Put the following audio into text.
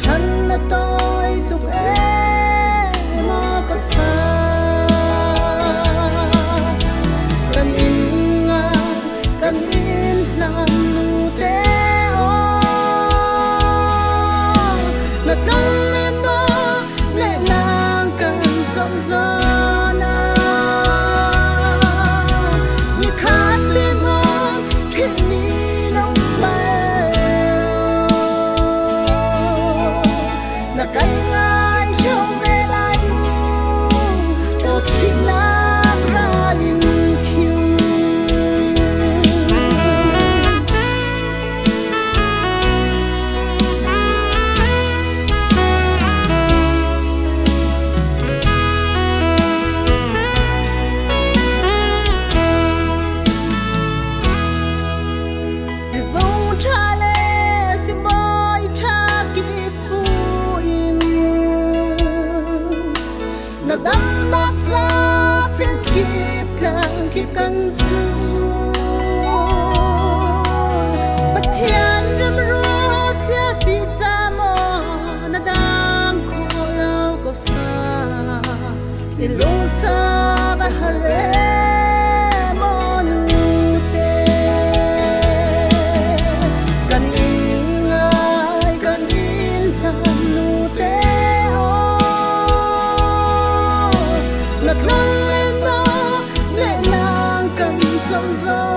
Thân là tôi tục em mà có xa cần in nga cần in làm nụ thế ô là thân lên đó lệ nàng cần rộng rỡ na như khát tim hồn khiến đi nông bay là cánh ai trâu về lại một khi lá ra linh khiêu si dấu tra lệ si môi tra kịp na đắm đắp ra phiên kịp làng kịp cần du bất thiên râm rô chia si ra mò na đam khô lâu có pha in lô sa và hà rê mò nụ tê cần in ai cần in làm nụ tê là thân lên đó lệ nàng cần rộng rỡ